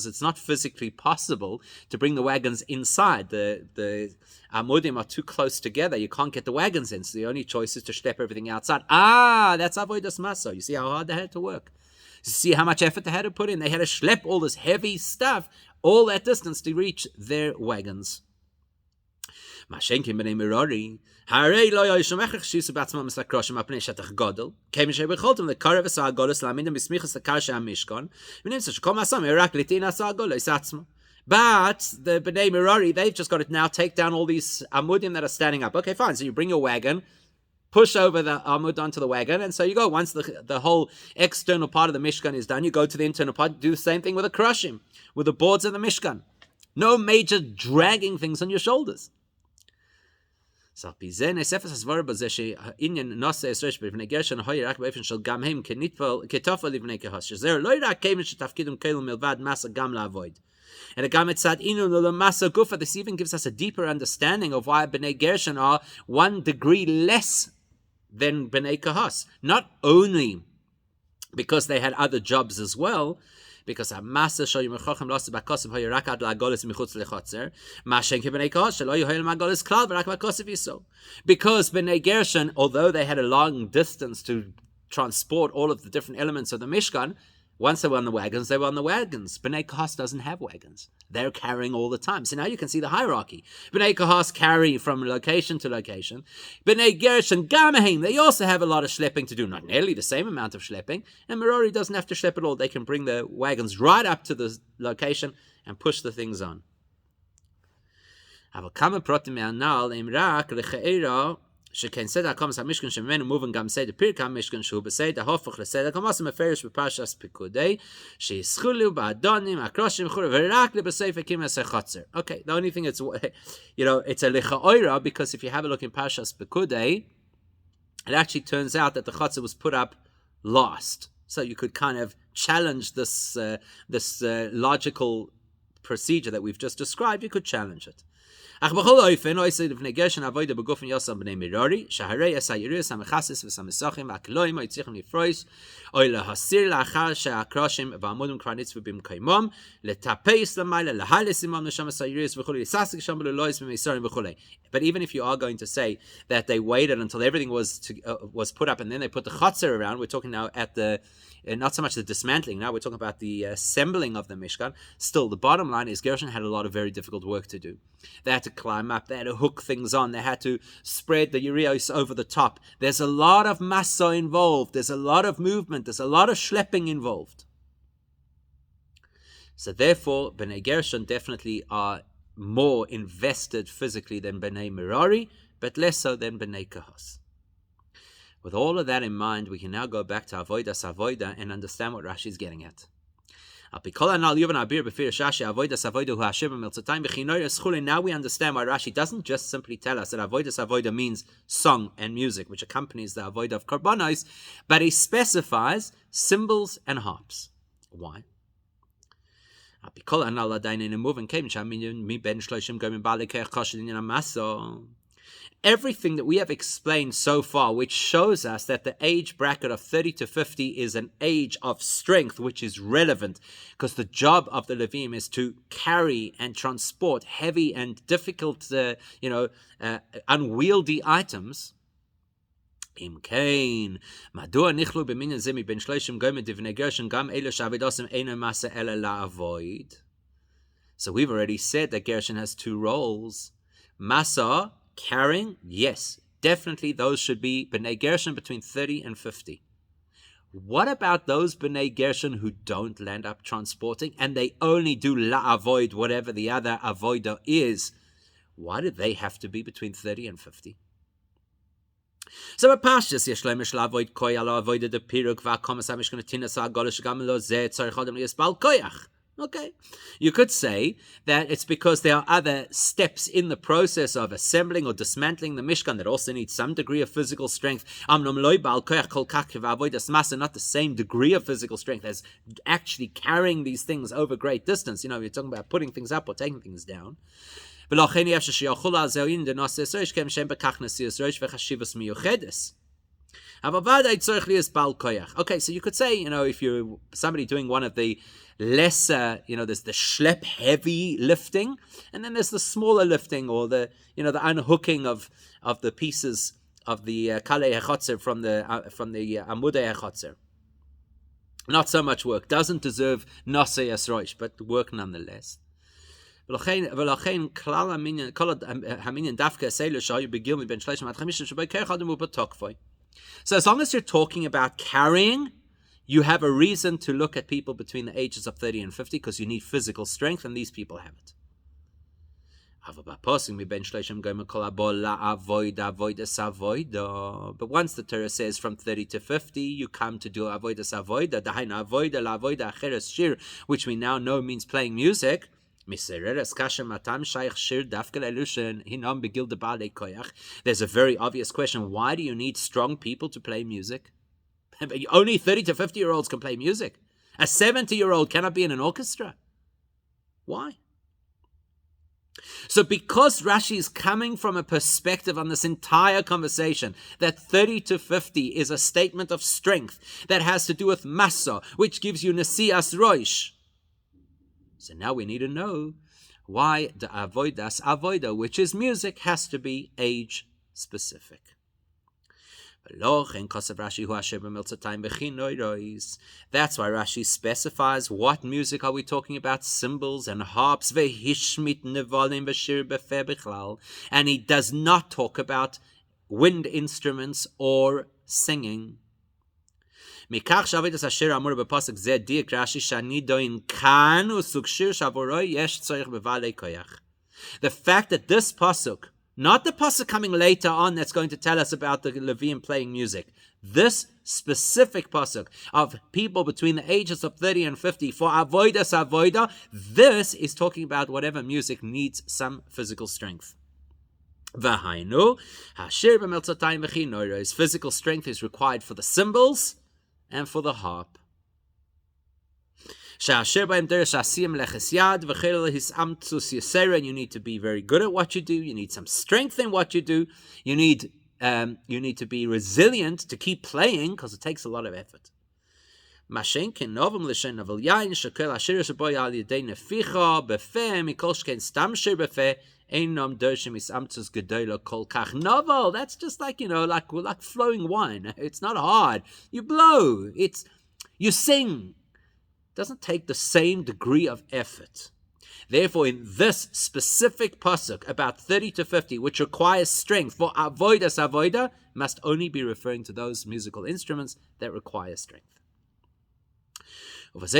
it's not physically possible to bring the wagons inside. The amudim are too close together. You can't get the wagons in, so the only choice is to step everything outside. That's avodas maso. You see how hard they had to work. You see how much effort they had to put in. They had to schlep all this heavy stuff all that distance to reach their wagons. Mashenkim b'nei Merari, harei lo yishmechach shisu b'atzmam mislakroshim apnei shetach gadol, kemin shebecholtem lekarev esagalos lamindim bismichas lekar she'amishkan, v'nim shekol masam erak litin asagalos atzma. But the b'nei Merari, they've just got to now take down all these amudim that are standing up. Okay, fine. So you bring your wagon, push over the amud onto the wagon, and so you go. Once the whole external part of the Mishkan is done, you go to the internal part, do the same thing with the krushim, with the boards of the Mishkan. No major dragging things on your shoulders. So there are a lot and the Gamet said, Gufa, this even gives us a deeper understanding of why Bnei Gershon are 1 degree less than Bnei Kahas. Not only because they had other jobs as well, because because Bnei Gershon, although they had a long distance to transport all of the different elements of the Mishkan, once they were on the wagons, they were on the wagons. Bnei Kahas doesn't have wagons. They're carrying all the time. So now you can see the hierarchy. Bnei Kahas carry from location to location. Bnei Gershon, Gamahim, they also have a lot of schlepping to do. Not nearly the same amount of schlepping. And Merari doesn't have to schlepp at all. They can bring the wagons right up to the location and push the things on. שכן סדר הקומס המשכן שממנו מובן גם סדר פרק המשכן שהוא בסדר ההופך לסדר הקומס המפרש בפרשת פקודי שיסחולו באדונים הקרושים וכו' ורק לבסוף הקים עשר חצר. Okay, the only thing it's, it's a lichaoira, because if you have a look in Parshas Pekudei, it actually turns out that the chatzar was put up last. So you could kind of challenge this logical procedure that we've just described. You could challenge it. אך בכל אופן, לא יסד לפני גרשן עבודה בגופן יוסם בני מררי, שהרי עשה יריס המחסס וסמסכים והכלואים או יצליחם לפרויס, או להסיר לאחר שהקרושים והעמודים כבר נצפו במקיימום, לטפס למעלה, להלס עמם לשם עשה יריס וכו', לססק שם בללויס במסורים וכו'. But even if you are going to say that they waited until everything was put up and then they put the chatzar around, we're talking now at the not so much the dismantling, now we're talking about the assembling of the Mishkan. Still, the bottom line is Gershon had a lot of very difficult work to do. They had to climb up, they had to hook things on, they had to spread the Yerios over the top. There's a lot of massa involved, there's a lot of movement, there's a lot of schlepping involved. So therefore, Bnei Gershon definitely are more invested physically than Bnei Merari, but less so than Bnei Kahas. With all of that in mind, we can now go back to Avodas Avoda and understand what Rashi is getting at. Now we understand why Rashi doesn't just simply tell us that Avodas Avoda means song and music, which accompanies the Avodah of Karbanos, but he specifies cymbals and harps. Why? everything that we have explained so far, which shows us that the age bracket of 30 to 50 is an age of strength, which is relevant, because the job of the Leviim is to carry and transport heavy and difficult, unwieldy items. So we've already said that Gershon has two roles. Masa, carrying, yes, definitely those should be B'nai Gershon between 30 and 50. What about those B'nai Gershon who don't land up transporting and they only do la'avoid, whatever the other avoida is? Why do they have to be between 30 and 50? So a pashas yeshlem shlavod koyala avoida de piruk va'komas amishkon tinas agolish gamlo zeh tzarich adam liyasbal koyach. Okay, you could say that it's because there are other steps in the process of assembling or dismantling the Mishkan that also need some degree of physical strength. Not the same degree of physical strength as actually carrying these things over great distance. You're talking about putting things up or taking things down. Okay, so you could say, if you're somebody doing one of the lesser, there's the schlep heavy lifting, and then there's the smaller lifting, or the unhooking of the pieces of the kalei hechotzer from the amudei hechotzer. Not so much work, doesn't deserve Nasso yasroish, but work nonetheless. So as long as you're talking about carrying, you have a reason to look at people between the ages of 30 and 50 because you need physical strength, and these people have it. But once the Torah says from 30 to 50, you come to do avodas avoida, which we now know means playing music. There's a very obvious question. Why do you need strong people to play music? Only 30 to 50-year-olds can play music. A 70-year-old cannot be in an orchestra. Why? So because Rashi is coming from a perspective on this entire conversation that 30 to 50 is a statement of strength that has to do with masa, which gives you nesias roish. So now we need to know why the avoida, which is music, has to be age specific. That's why Rashi specifies what music are we talking about, cymbals and harps, and he does not talk about wind instruments or singing. The fact that this pasuk, not the pasuk coming later on that's going to tell us about the Leviim playing music, this specific pasuk of people between the ages of 30 and 50 for avoida, this is talking about whatever music needs some physical strength. Physical strength is required for the cymbals and for the harp. And you need to be very good at what you do. You need some strength in what you do. You need to be resilient to keep playing because it takes a lot of effort. Novel, that's just like flowing wine. It's not hard. You blow. You sing. It doesn't take the same degree of effort. Therefore, in this specific pasuk about 30 to 50, which requires strength for avoida, must only be referring to those musical instruments that require strength. And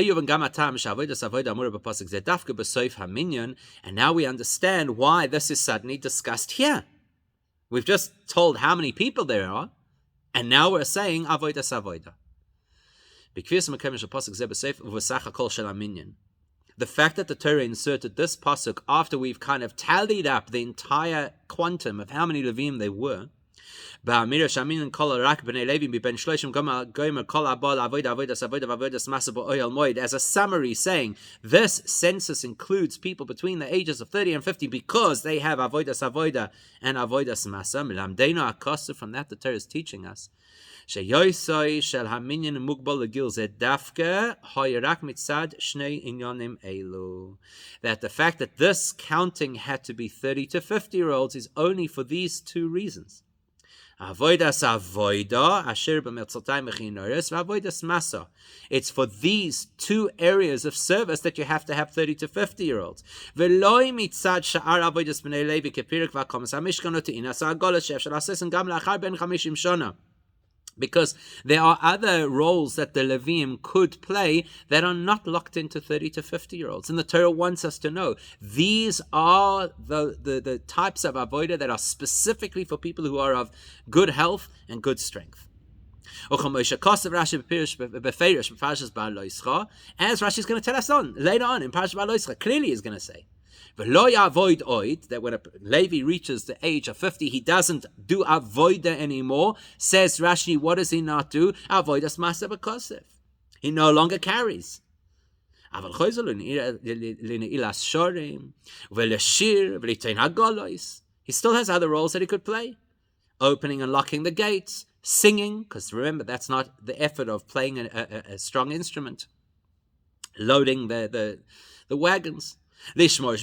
now we understand why this is suddenly discussed here. We've just told how many people there are, and now we're saying avodas avoida. The fact that the Torah inserted this pasuk after we've kind of tallied up the entire quantum of how many Leviim there were, Ba'amira shamin kol rak b'nei Leviim ben shloshim gomer kol abal avoda avodas masa ba'oil moed. As a summary, saying this census includes people between the ages of 30 and 50 because they have avoda and avodas masa. Milamdeinu akosu. From that, the Torah is teaching us sheyoisoi shel haminyan mugbal legil ze dafke hoyerak mitzad shnei inyanim elu. That the fact that this counting had to be 30 to 50-year-olds is only for these two reasons. Avodas avoida asher b'meltzotay mechinoris v'avodas masa. It's for these two areas of service that you have to have 30 to 50-year-olds. V'loi mitzad sha'ar avodas b'nei Levi kepirik v'akomas hamishkanot inas ha'agolas she'efshar asesen gam la'achar ben 50 shana. Because there are other roles that the Leviim could play that are not locked into 30 to 50-year-olds. And the Torah wants us to know these are the types of avodah that are specifically for people who are of good health and good strength. As Rashi is going to tell us later on in Parashat Ba'aloischa, clearly he's going to say, that when a Levi reaches the age of 50, he doesn't do avoida anymore. Says Rashi, what does he not do? Avoidas masa b'kosef. He no longer carries. He still has other roles that he could play. Opening and locking the gates, singing, because remember, that's not the effort of playing a strong instrument. Loading the wagons. Is to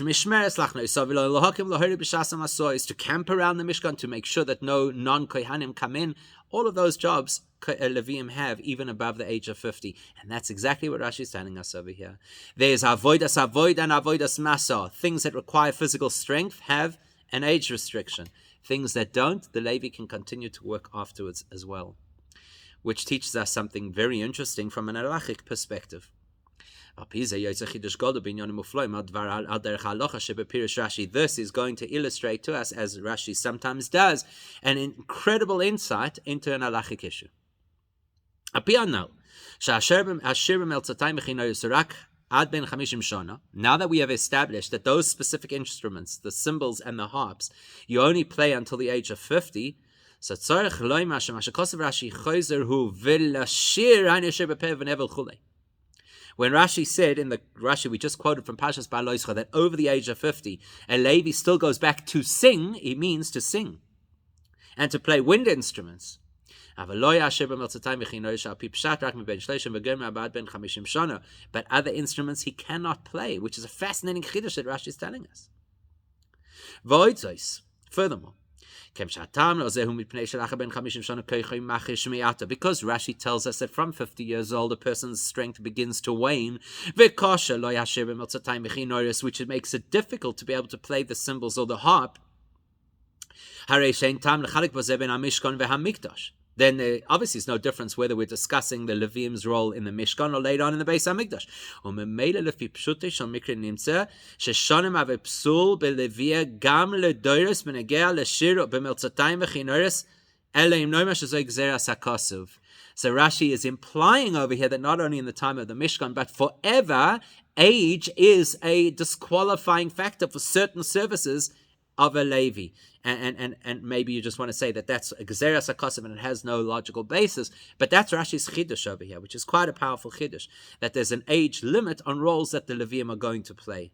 camp around the Mishkan to make sure that no non-Kohanim come in. All of those jobs Leviim have even above the age of 50. And that's exactly what Rashi is telling us over here. There's avodas avoid and avodas masa. Things that require physical strength have an age restriction. Things that don't, the Levi can continue to work afterwards as well. Which teaches us something very interesting from an halachic perspective. This is going to illustrate to us, as Rashi sometimes does, an incredible insight into an halachic issue. Now that we have established that those specific instruments, the cymbals and the harps, you only play until the age of 50, so when Rashi said in the Rashi we just quoted from Parshas Ba'aloischa that over the age of 50, a Levi still goes back to sing, he means to sing and to play wind instruments. But other instruments he cannot play, which is a fascinating chiddush that Rashi is telling us. Furthermore, because Rashi tells us that from 50 years old a person's strength begins to wane, which makes it difficult to be able to play the cymbals or the harp, then there obviously is no difference whether we're discussing the Leviim's role in the Mishkan or later on in the Beis HaMikdash. So Rashi is implying over here that not only in the time of the Mishkan, but forever, age is a disqualifying factor for certain services of a Levi. And maybe you just want to say that that's Gezeras HaKosav and it has no logical basis, but that's Rashi's Chiddush over here, which is quite a powerful Chiddush, that there's an age limit on roles that the Leviim are going to play.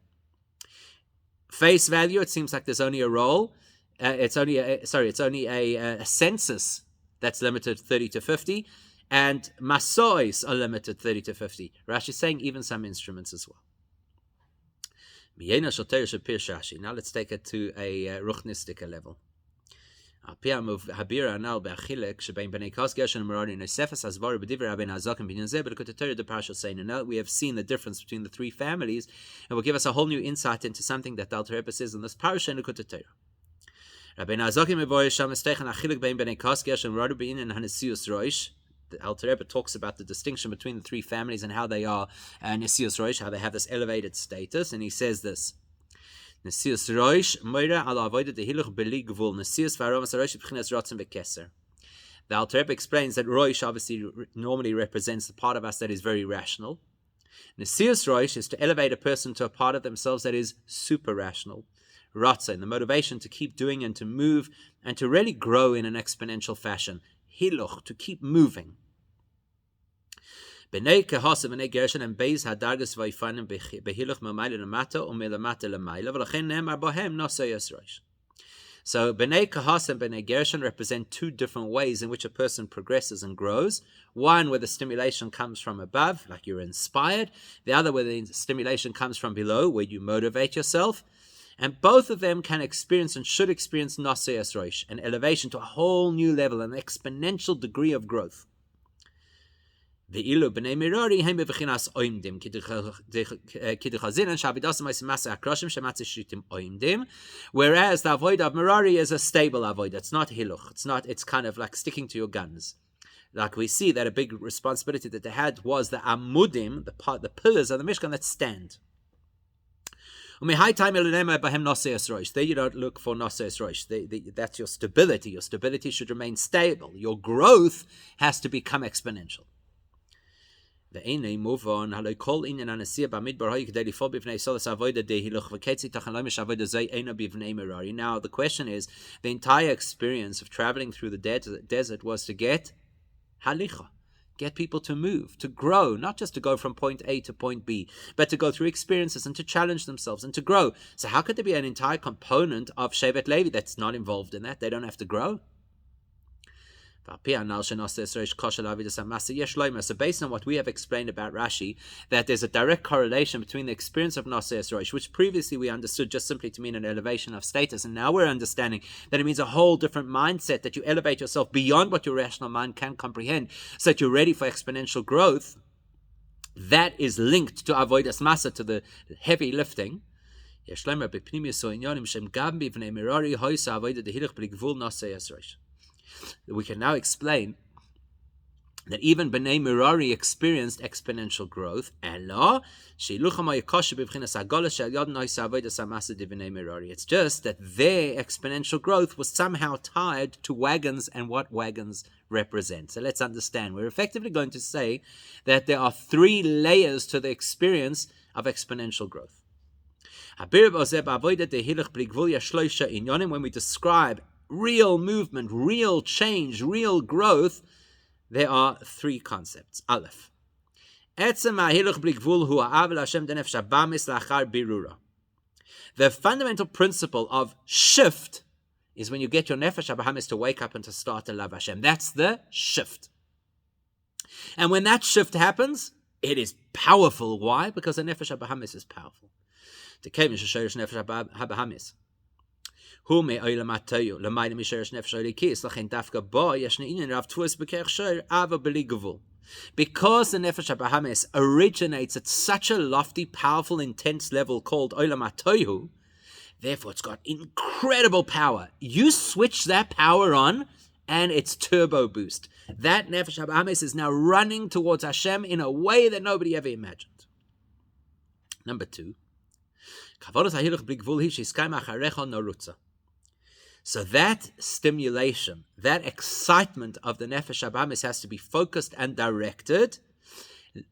Face value, it seems like there's only a role, it's only a census that's limited 30 to 50, and Masois are limited 30 to 50. Rashi's saying even some instruments as well. Now let's take it to a ruchnistic level. We have seen the difference between the three families, and will give us a whole new insight into something that the Alter Rebbe says in this parasha in the Torah. The Alter Rebbe talks about the distinction between the three families and how they are Nesius Roish, how they have this elevated status, and he says this: Nesius Roish moira al avodah dehiluch beli gvul Nesius v'aromas Roish b'chinas rotzen v'keser. The Alter Rebbe explains that Roish obviously normally represents the part of us that is very rational. Nesius Roish is to elevate a person to a part of themselves that is super rational. ratzon, the motivation to keep doing and to move and to really grow in an exponential fashion. Hiluch, to keep moving. B'nei Kehasim, b'nei Gershon, and Beis hadargas v'yifanim behiluch me'mayla lemata u'me'lamata lemayla, v'lachen ne'emar bohem Nasso Yisrosh. So B'nei Kehasim and B'nei Gershon represent two different ways in which a person progresses and grows. One where the stimulation comes from above, like you're inspired. The other where the stimulation comes from below, where you motivate yourself. And both of them can experience and should experience Nasso Yisrosh, an elevation to a whole new level, an exponential degree of growth. Ve'ilu b'nei Merari hem b'v'chinas oimdim kiduchazin shabidas ma'ase akroshim shematze shitim oimdim. Whereas the avodah of Merari is a stable avodah. It's not hiluch. It's kind of like sticking to your guns. Like we see that a big responsibility that they had was the amudim, the pillars of the Mishkan that stand. There you don't look for Nasso Yisrosh. That's your stability. Your stability should remain stable. Your growth has to become exponential. Move on. Now the question is, the entire experience of traveling through the desert was to get halicha, get people to move, to grow, not just to go from point A to point B, but to go through experiences and to challenge themselves and to grow. So how could there be an entire component of Shevet Levi that's not involved in that? They don't have to grow. So based on what we have explained about Rashi, that there's a direct correlation between the experience of Nasso Yisrosh, which previously we understood just simply to mean an elevation of status, and now we're understanding that it means a whole different mindset, that you elevate yourself beyond what your rational mind can comprehend, so that you're ready for exponential growth. That is linked to avodas masa, to the heavy lifting. We can now explain that even B'nai Merari experienced exponential growth. It's just that their exponential growth was somehow tied to wagons and what wagons represent. So let's understand. We're effectively going to say that there are three layers to the experience of exponential growth. When we describe real movement, real change, real growth, there are three concepts. Aleph. The fundamental principle of shift is when you get your nefesh habahamis to wake up and to start to love Hashem. That's the shift. And when that shift happens, it is powerful. Why? Because the nefesh habahamis is powerful. The kemish shayrish nefesh habahamis. Hu me oilamateyu lemayim mishayrish nefesh olikis lachen dafka ba yeshne inin rav tuas bekech shayr ava beli gevul. Because the nefesh habahamis originates at such a lofty, powerful, intense level called olamatoyu, therefore it's got incredible power. You switch that power on, and it's turbo boost. That nefesh habahamis is now running towards Hashem in a way that nobody ever imagined. Number two. So that stimulation, that excitement of the nefesh habahamis has to be focused and directed.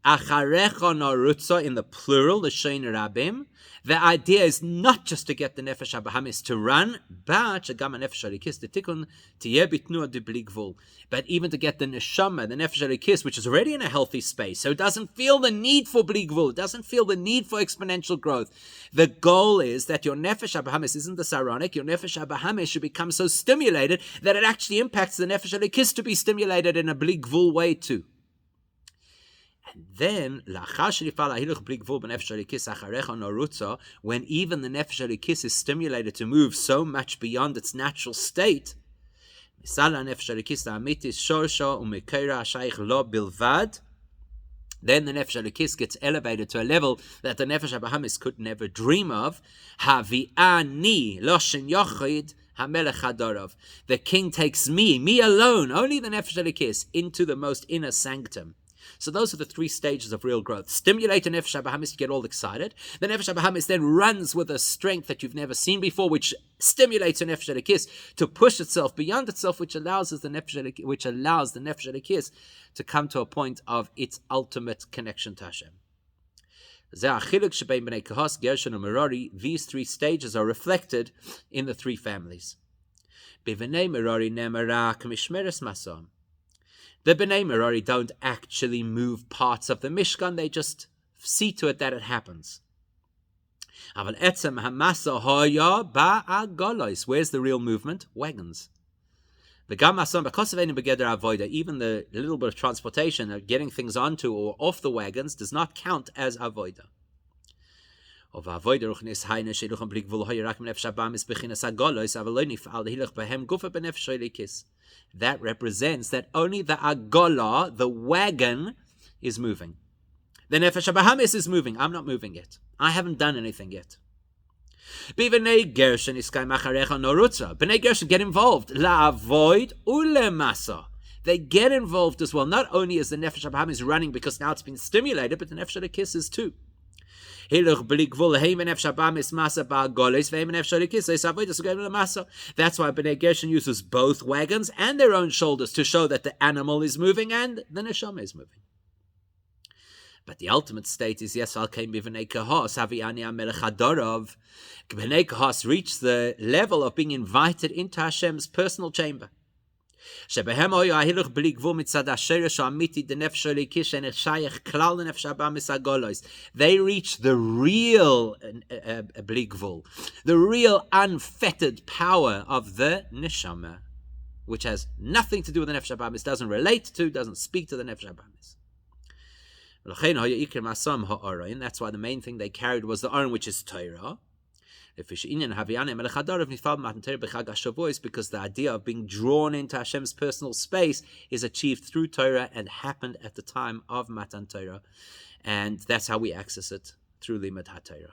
Acharecha narutza in the plural, the shein rabim. The idea is not just to get the nefesh habahamis to run, but even to get the neshama, the nefesh halikis, which is already in a healthy space, so it doesn't feel the need for bli gvul, it doesn't feel the need for exponential growth. The goal is that your nefesh habahamis isn't the saronic. Your nefesh habahamis should become so stimulated that it actually impacts the nefesh halikis to be stimulated in a bli gvul way too. And then, when even the nefesh halikis is stimulated to move so much beyond its natural state, then the nefesh halikis gets elevated to a level that the nefesh habahamis could never dream of. The king takes me alone, only the nefesh halikis, into the most inner sanctum. So those are the three stages of real growth. Stimulate a nefesh habahamis to get all excited. The nefesh habahamis then runs with a strength that you've never seen before, which stimulates a nefesh halikis to push itself beyond itself, which allows the nefesh halikis to come to a point of its ultimate connection to Hashem. These three stages are reflected in the three families. The B'nai Merari don't actually move parts of the Mishkan, they just see to it that it happens. Where's the real movement? Wagons. Even the little bit of transportation, of getting things onto or off the wagons, does not count as avoida. That represents that only the agola, the wagon, is moving. The nefesh habahamis is moving. I'm not moving yet. I haven't done anything yet. B'nei Gershon get involved. La'avoid ulemasa. They get involved as well. Not only is the nefesh habahamis running because now it's been stimulated, but the nefesh hakis is too. That's why B'nei Gershon uses both wagons and their own shoulders to show that the animal is moving and the neshama is moving. But the ultimate state is yes, B'nei Kahos reached the level of being invited into Hashem's personal chamber. They reach the real bligvul, the real unfettered power of the neshama, which has nothing to do with the nefesh habahamis, doesn't relate to, doesn't speak to the nefesh habahamis. And that's why the main thing they carried was the Aron, which is Torah. Because the idea of being drawn into Hashem's personal space is achieved through Torah and happened at the time of Matan Torah. And that's how we access it, through Limud HaTorah.